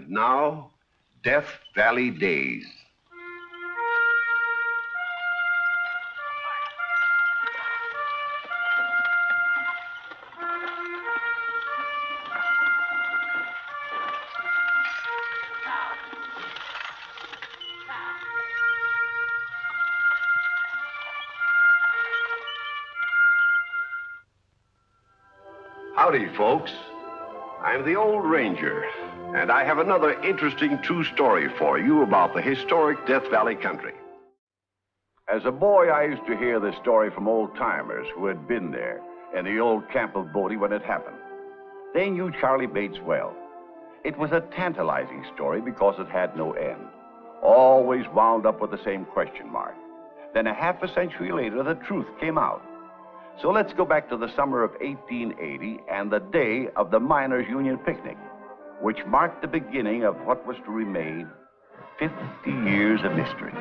And now, Death Valley Days. Howdy, folks. I'm the old ranger, and I have another interesting true story for you about the historic Death Valley country. As a boy, I used to hear this story from old-timers who had been there in the old camp of Bodie when it happened. They knew Charlie Bates well. It was a tantalizing story because it had no end. Always wound up with the same question mark. Then a half a century later, the truth came out. So let's go back to the summer of 1880 and the day of the Miners' Union picnic, which marked the beginning of what was to remain 50 years of mystery.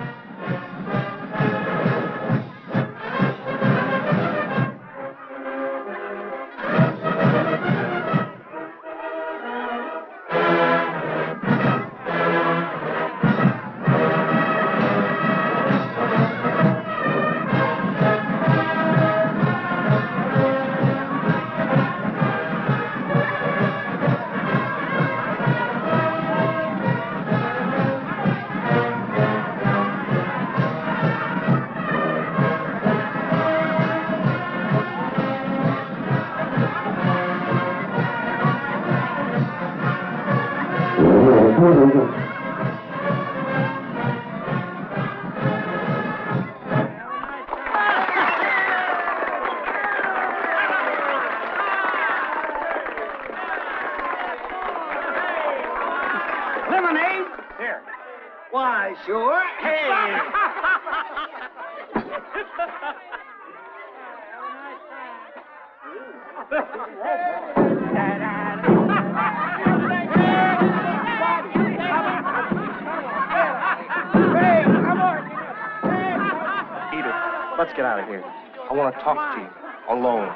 Lemonade? Here. Why, sure. Hey. Edith, let's get out of here. I want to talk to you alone.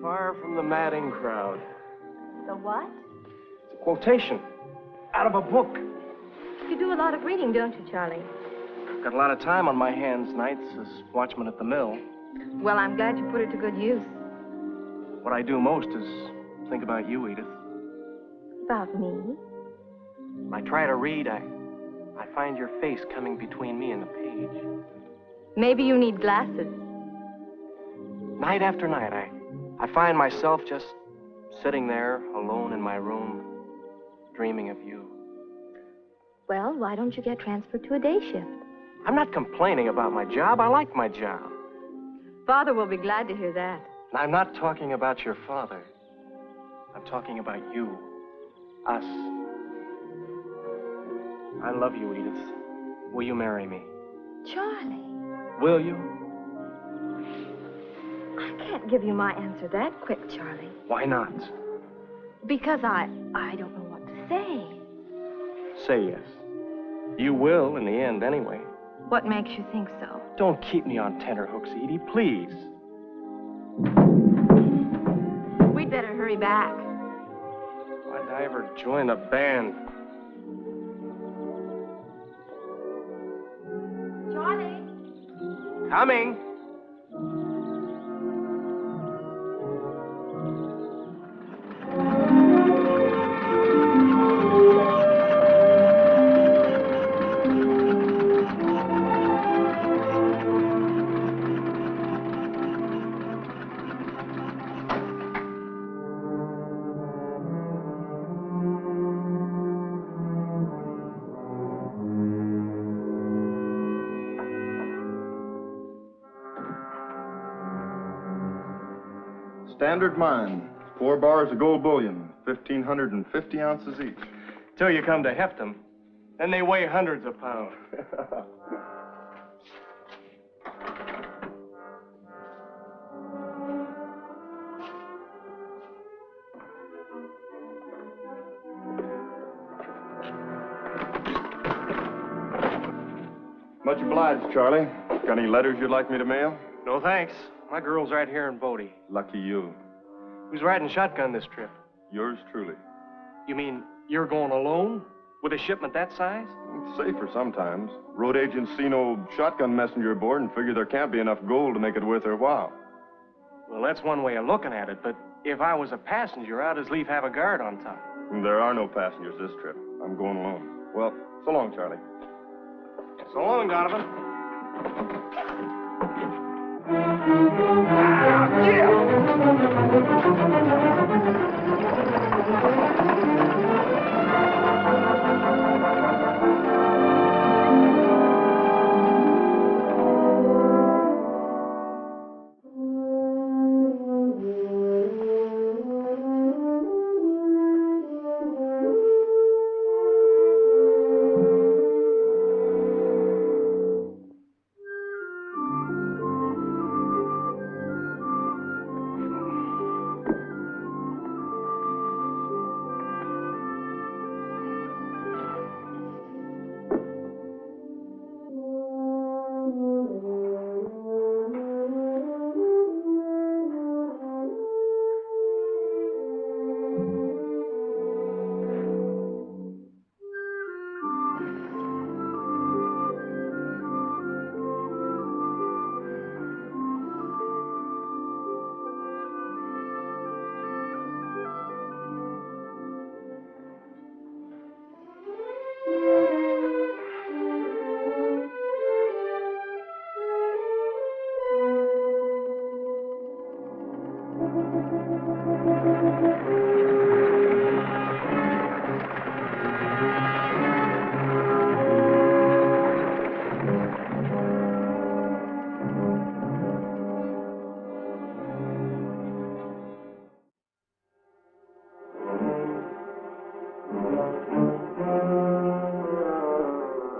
Far from the madding crowd. The what? It's a quotation out of a book. You do a lot of reading, don't you, Charlie? Got a lot of time on my hands nights as watchman at the mill. Well, I'm glad you put it to good use. What I do most is think about you, Edith. About me? When I try to read, I find your face coming between me and the page. Maybe you need glasses. Night after night, I find myself just sitting there alone in my room, dreaming of you. Well, why don't you get transferred to a day shift? I'm not complaining about my job. I like my job. Father will be glad to hear that. And I'm not talking about your father. I'm talking about you. Us. I love you, Edith. Will you marry me? Charlie. Will you? I can't give you my answer that quick, Charlie. Why not? Because I don't know what to say. Say yes. You will in the end, anyway. What makes you think so? Don't keep me on tenterhooks, Edie, please. We'd better hurry back. Why'd I ever join a band? Charlie? Coming. Standard mine, 4 bars of gold bullion, 1,550 ounces each. Till you come to heft them. Then they weigh hundreds of pounds. Much obliged, Charlie. Got any letters you'd like me to mail? No thanks. My girl's right here in Bodie. Lucky you. Who's riding shotgun this trip? Yours truly. You mean you're going alone? With a shipment that size? It's safer sometimes. Road agents see no shotgun messenger aboard and figure there can't be enough gold to make it worth their while. Well, that's one way of looking at it, but if I was a passenger, I'd as lief have a guard on top. There are no passengers this trip. I'm going alone. Well, so long, Charlie. So long, Donovan.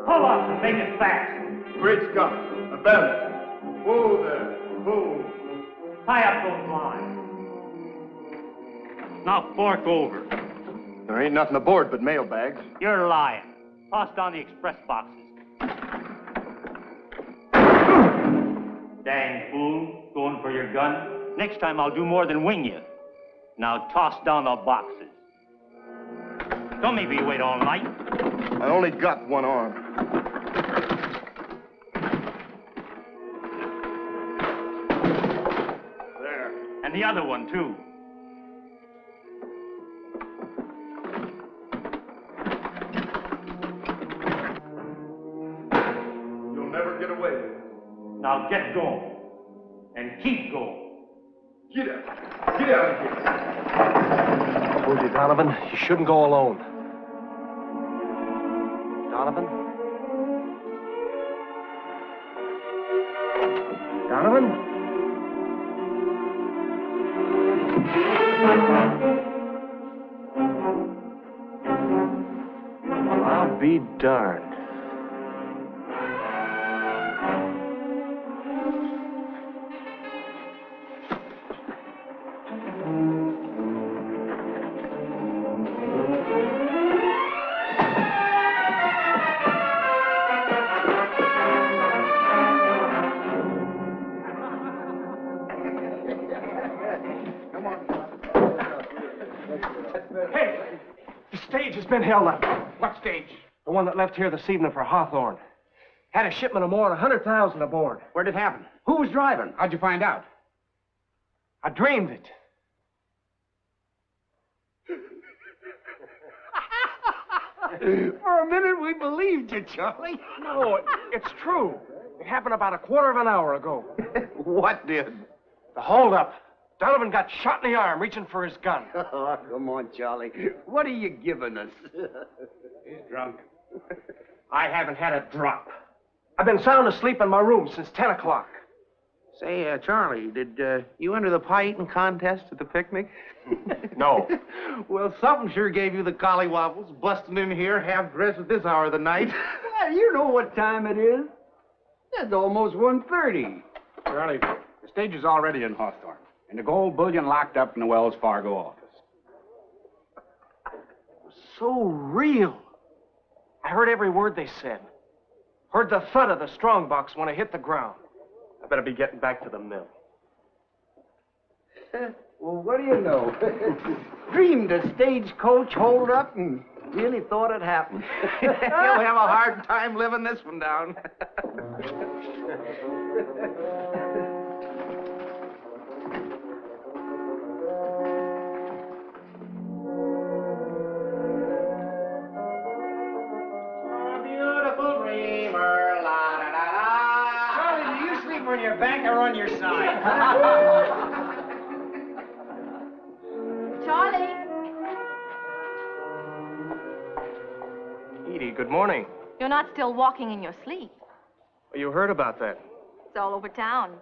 Pull up and make it fast. Great Scott. Abandoned. Whoa there. Whoa. Tie up those lines. Now fork over. There ain't nothing aboard but mail bags. You're lying. Toss down the express boxes. Dang fool, going for your gun. Next time I'll do more than wing you. Now toss down the boxes. Don't make me wait all night. I only got one arm. There. And the other one, too. You'll never get away. Now get going. And keep going. Get out. Get out of here. I told you, Donovan, you shouldn't go alone. Donovan? Donovan? I'll be darned. Hey, the stage has been held up. What stage? The one that left here this evening for Hawthorne. Had a shipment of more than 100,000 aboard. Where'd it happen? Who was driving? How'd you find out? I dreamed it. For a minute, we believed you, Charlie. No, it's true. It happened about a quarter of an hour ago. What did? The holdup. Donovan got shot in the arm reaching for his gun. Oh, come on, Charlie. What are you giving us? He's drunk. I haven't had a drop. I've been sound asleep in my room since 10 o'clock. Say, Charlie, did you enter the pie eating contest at the picnic? No. Well, something sure gave you the collywobbles, busting in here half dressed at this hour of the night. You know what time it is. It's almost 1:30. Charlie, the stage is already in Hawthorne, and the gold bullion locked up in the Wells Fargo office. So real. I heard every word they said. Heard the thud of the strongbox when I hit the ground. I better be getting back to the mill. Well, what do you know? Dreamed a stagecoach hold up and really thought it happened. You'll have a hard time living this one down. On your back or on your side? Charlie. Edie, good morning. You're not still walking in your sleep. Well, you heard about that. It's all over town.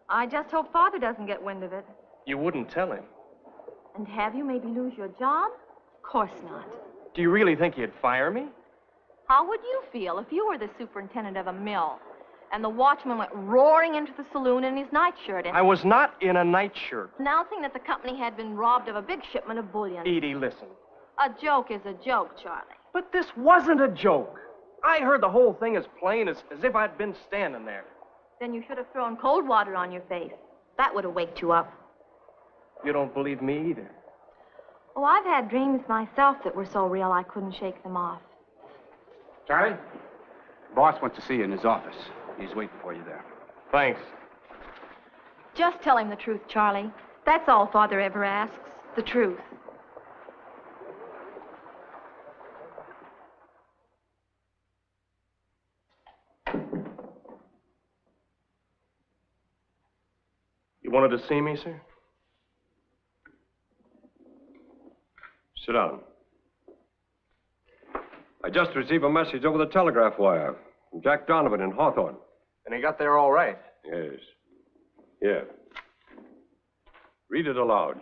I just hope Father doesn't get wind of it. You wouldn't tell him. And have you maybe lose your job? Of course not. Do you really think he'd fire me? How would you feel if you were the superintendent of a mill and the watchman went roaring into the saloon in his nightshirt and... I was not in a nightshirt. announcing that the company had been robbed of a big shipment of bullion. Edie, listen. A joke is a joke, Charlie. But this wasn't a joke. I heard the whole thing as plain as if I'd been standing there. Then you should have thrown cold water on your face. That would have waked you up. You don't believe me either. Oh, I've had dreams myself that were so real I couldn't shake them off. Charlie, boss wants to see you in his office. He's waiting for you there. Thanks. Just tell him the truth, Charlie. That's all Father ever asks, the truth. You wanted to see me, sir? Sit down. I just received a message over the telegraph wire from Jack Donovan in Hawthorne. And he got there all right. Yes. Here. Read it aloud.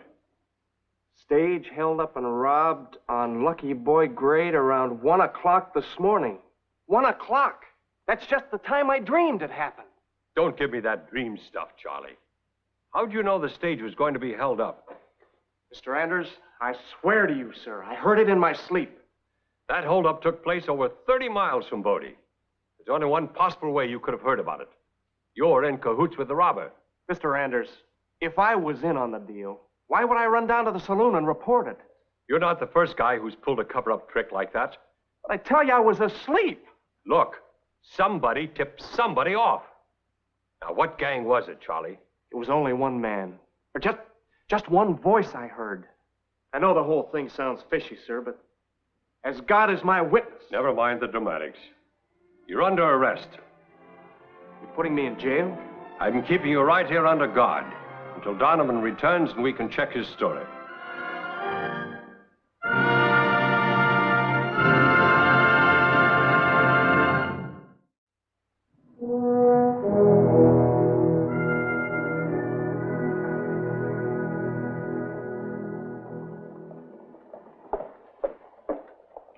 Stage held up and robbed on Lucky Boy Grade around 1 o'clock this morning. 1 o'clock. That's just the time I dreamed it happened. Don't give me that dream stuff, Charlie. How'd you know the stage was going to be held up? Mr. Anders, I swear to you, sir, I heard it in my sleep. That holdup took place over 30 miles from Bodie. There's only one possible way you could have heard about it. You're in cahoots with the robber. Mr. Anders, if I was in on the deal, why would I run down to the saloon and report it? You're not the first guy who's pulled a cover-up trick like that. But I tell you, I was asleep. Look, somebody tipped somebody off. Now, what gang was it, Charlie? It was only one man. Or just one voice I heard. I know the whole thing sounds fishy, sir, but as God is my witness... Never mind the dramatics. You're under arrest. You're putting me in jail? I'm keeping you right here under guard until Donovan returns and we can check his story.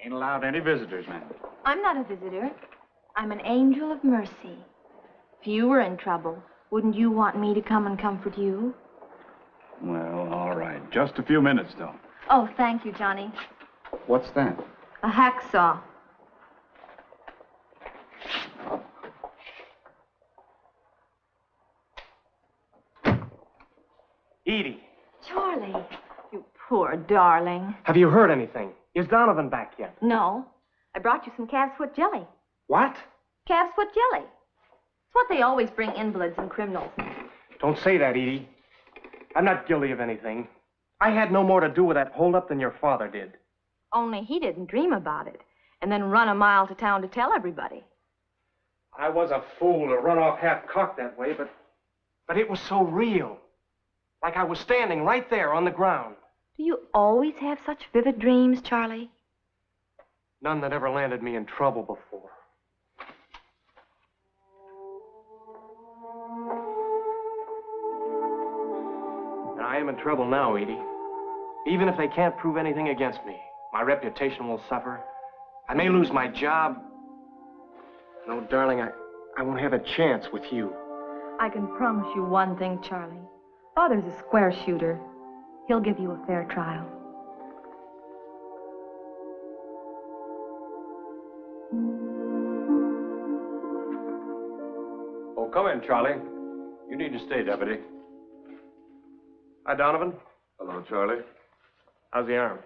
Ain't allowed any visitors, ma'am. I'm not a visitor. I'm an angel of mercy. If you were in trouble, wouldn't you want me to come and comfort you? Well, all right. Just a few minutes, though. Oh, thank you, Johnny. What's that? A hacksaw. Edie. Charlie, you poor darling. Have you heard anything? Is Donovan back yet? No. I brought you some calf's foot jelly. What? Calf's foot jelly. It's what they always bring invalids and criminals. Don't say that, Edie. I'm not guilty of anything. I had no more to do with that holdup than your father did. Only he didn't dream about it and then run a mile to town to tell everybody. I was a fool to run off half-cocked that way, but it was so real. Like I was standing right there on the ground. Do you always have such vivid dreams, Charlie? None that ever landed me in trouble before. And I am in trouble now, Edie. Even if they can't prove anything against me, my reputation will suffer. I may lose my job. No, darling, I won't have a chance with you. I can promise you one thing, Charlie. Father's a square shooter. He'll give you a fair trial. mind, Charlie. You need to stay, Deputy. Hi, Donovan. Hello, Charlie. How's the arm?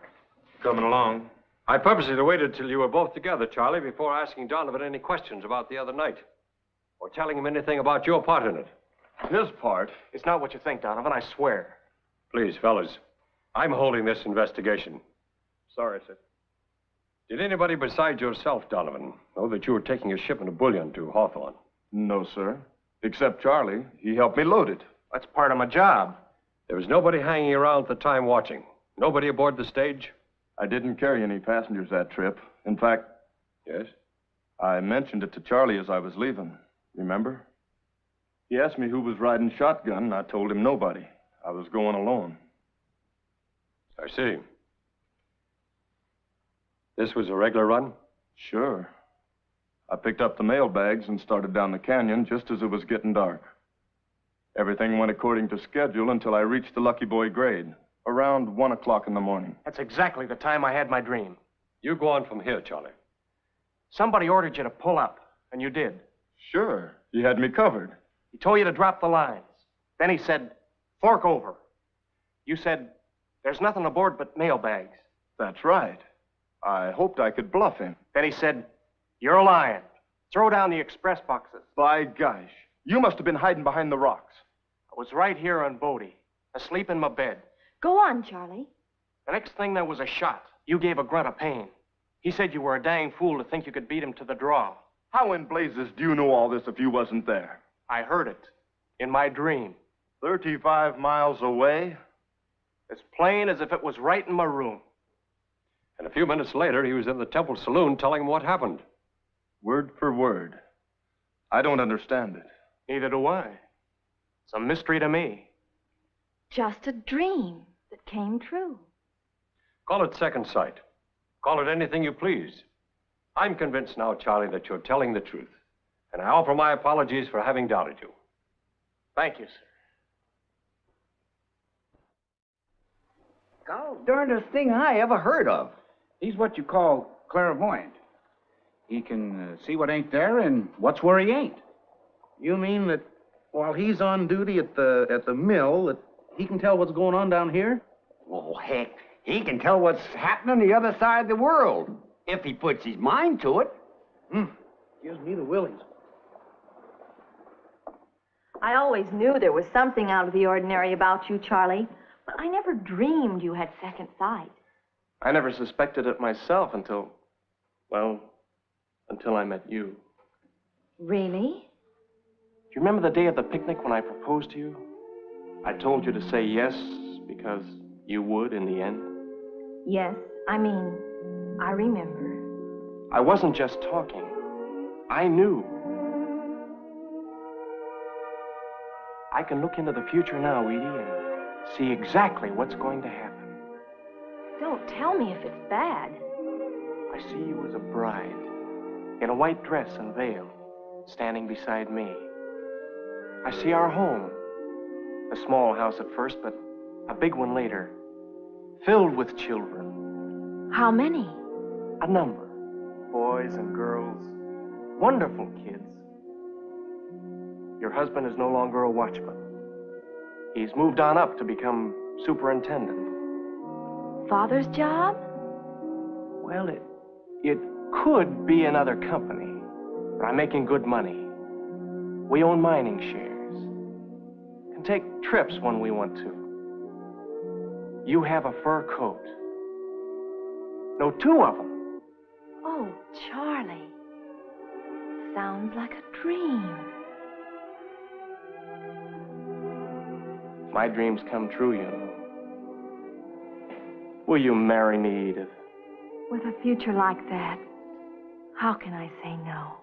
Coming along. I purposely waited till you were both together, Charlie, before asking Donovan any questions about the other night. Or telling him anything about your part in it. His part? It's not what you think, Donovan, I swear. Please, fellas. I'm holding this investigation. Sorry, sir. Did anybody besides yourself, Donovan, know that you were taking a shipment of bullion to Hawthorne? No, sir. Except Charlie. He helped me load it. That's part of my job. There was nobody hanging around at the time watching. Nobody aboard the stage? I didn't carry any passengers that trip. In fact... Yes? I mentioned it to Charlie as I was leaving. Remember? He asked me who was riding shotgun, and I told him nobody. I was going alone. I see. This was a regular run? Sure. I picked up the mail bags and started down the canyon just as it was getting dark. Everything went according to schedule until I reached the Lucky Boy grade, around 1 o'clock in the morning. That's exactly the time I had my dream. You go on from here, Charlie. Somebody ordered you to pull up, and you did. Sure. He had me covered. He told you to drop the lines. Then he said, fork over. You said, there's nothing aboard but mail bags. That's right. I hoped I could bluff him. Then he said, you're lying. Throw down the express boxes. By gosh, you must have been hiding behind the rocks. I was right here on Bodie, asleep in my bed. Go on, Charlie. The next thing there was a shot. You gave a grunt of pain. He said you were a dang fool to think you could beat him to the draw. How in blazes do you know all this if you wasn't there? I heard it. In my dream. 35 miles away? As plain as if it was right in my room. And a few minutes later, he was in the Temple Saloon telling him what happened. Word for word. I don't understand it. Neither do I. It's a mystery to me. Just a dream that came true. Call it second sight. Call it anything you please. I'm convinced now, Charlie, that you're telling the truth. And I offer my apologies for having doubted you. Thank you, sir. God darndest thing I ever heard of. He's what you call clairvoyant. He can see what ain't there and what's where he ain't. You mean that while he's on duty at the mill, that he can tell what's going on down here? Oh, heck, he can tell what's happening the other side of the world, if he puts his mind to it. Gives me the willies. I always knew there was something out of the ordinary about you, Charlie, but I never dreamed you had second sight. I never suspected it myself until I met you. Really? Do you remember the day of the picnic when I proposed to you? I told you to say yes because you would in the end. Yes, I remember. I wasn't just talking. I knew. I can look into the future now, Edie, and see exactly what's going to happen. Don't tell me if it's bad. I see you as a bride, in a white dress and veil, standing beside me. I see our home. A small house at first, but a big one later, filled with children. How many? A number. Boys and girls. Wonderful kids. Your husband is no longer a watchman. He's moved on up to become superintendent. Father's job? Well, it could be another company, but I'm making good money. We own mining shares. Can take trips when we want to. You have a fur coat. No, 2 of them. Oh, Charlie. Sounds like a dream. My dreams come true, you know. Will you marry me, Edith? With a future like that, how can I say no?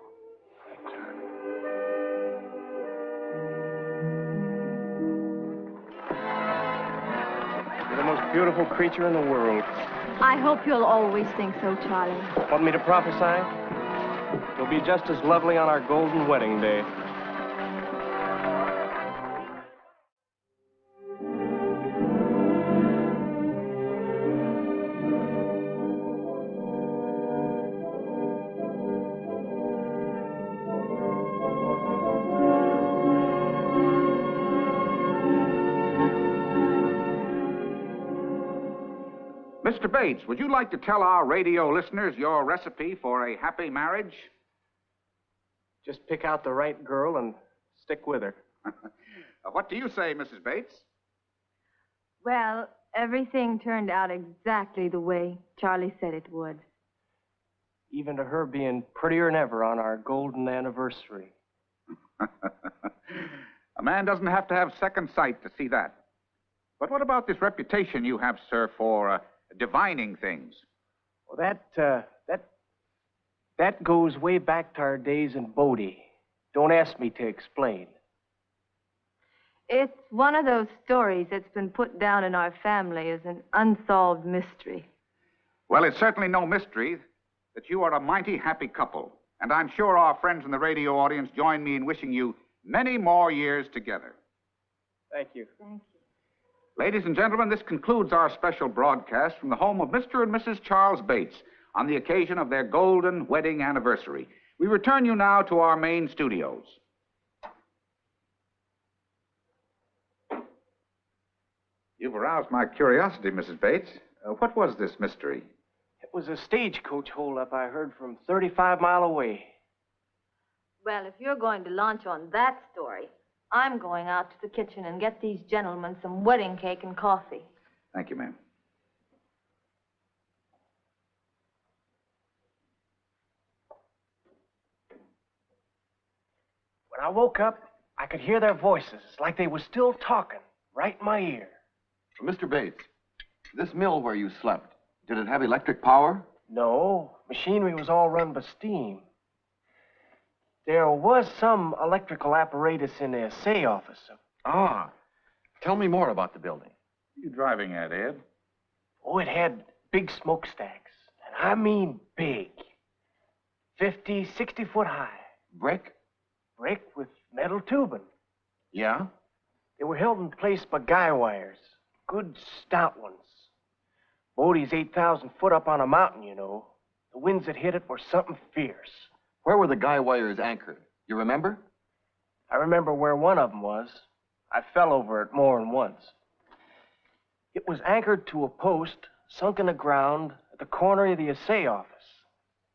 You're the most beautiful creature in the world. I hope you'll always think so, Charlie. Want me to prophesy? You'll be just as lovely on our golden wedding day. Mr. Bates, would you like to tell our radio listeners your recipe for a happy marriage? Just pick out the right girl and stick with her. What do you say, Mrs. Bates? Well, everything turned out exactly the way Charlie said it would. Even to her being prettier than ever on our golden anniversary. A man doesn't have to have second sight to see that. But what about this reputation you have, sir, for divining things? Well, that goes way back to our days in Bodie. Don't ask me to explain. It's one of those stories that's been put down in our family as an unsolved mystery. Well, it's certainly no mystery that you are a mighty happy couple. And I'm sure our friends in the radio audience join me in wishing you many more years together. Thank you. Thank you. Ladies and gentlemen, this concludes our special broadcast from the home of Mr. and Mrs. Charles Bates on the occasion of their golden wedding anniversary. We return you now to our main studios. You've aroused my curiosity, Mrs. Bates. What was this mystery? It was a stagecoach holdup I heard from 35 mile away. Well, if you're going to launch on that story, I'm going out to the kitchen and get these gentlemen some wedding cake and coffee. Thank you, ma'am. When I woke up, I could hear their voices like they were still talking right in my ear. Mr. Bates, this mill where you slept, did it have electric power? No, machinery was all run by steam. There was some electrical apparatus in the assay office. Ah, tell me more about the building. What are you driving at, Ed? Oh, it had big smokestacks. And I mean big. 50, 60 foot high. Brick? Brick with metal tubing. Yeah? They were held in place by guy wires. Good stout ones. Bodie's 8,000 foot up on a mountain, you know. The winds that hit it were something fierce. Where were the guy wires anchored? You remember? I remember where one of them was. I fell over it more than once. It was anchored to a post sunk in the ground at the corner of the assay office.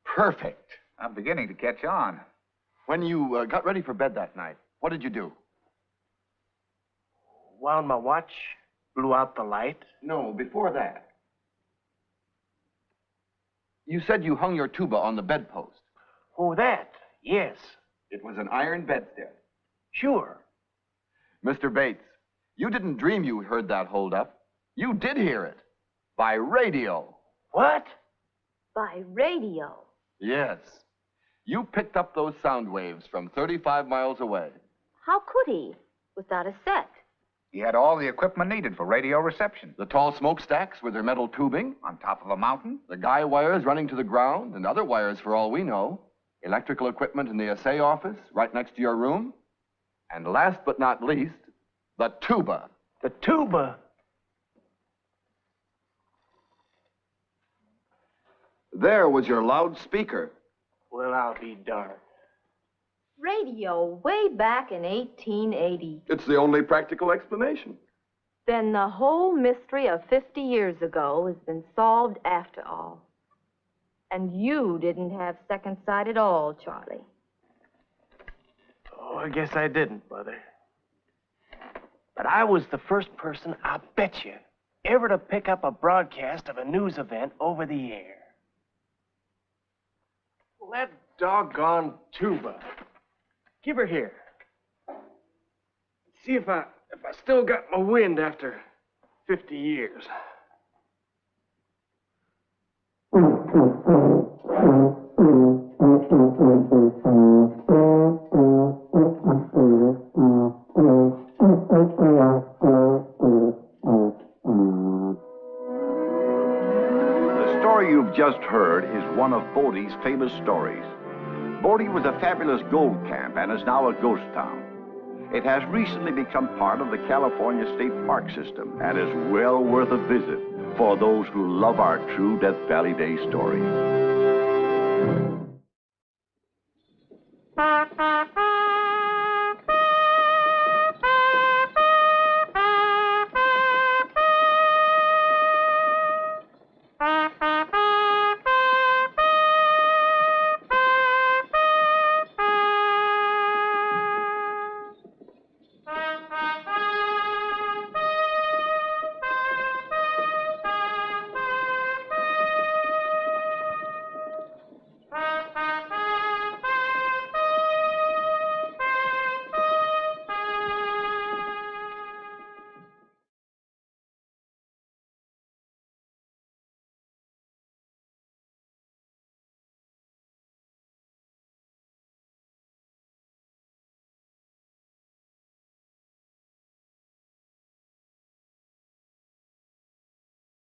Perfect. I'm beginning to catch on. When you got ready for bed that night, what did you do? Wound my watch, blew out the light. No, before that. You said you hung your tuba on the bedpost. Oh, that? Yes. It was an iron bedstead. Sure. Mr. Bates, you didn't dream you heard that holdup. You did hear it. By radio. What? By radio? Yes. You picked up those sound waves from 35 miles away. How could he? Without a set. He had all the equipment needed for radio reception. The tall smokestacks with their metal tubing. On top of a mountain. The guy wires running to the ground, and other wires for all we know. Electrical equipment in the assay office, right next to your room. And last but not least, the tuba. The tuba? There was your loudspeaker. Well, I'll be darned. Radio way back in 1880. It's the only practical explanation. Then the whole mystery of 50 years ago has been solved after all. And you didn't have second sight at all, Charlie. Oh, I guess I didn't, Mother. But I was the first person, I'll bet you, ever to pick up a broadcast of a news event over the air. Well, that doggone tuba. Give her here. See if I still got my wind after 50 years. The story you've just heard is one of Bodie's famous stories. Bodie was a fabulous gold camp and is now a ghost town. It has recently become part of the California State Park system and is well worth a visit for those who love our true Death Valley Day stories.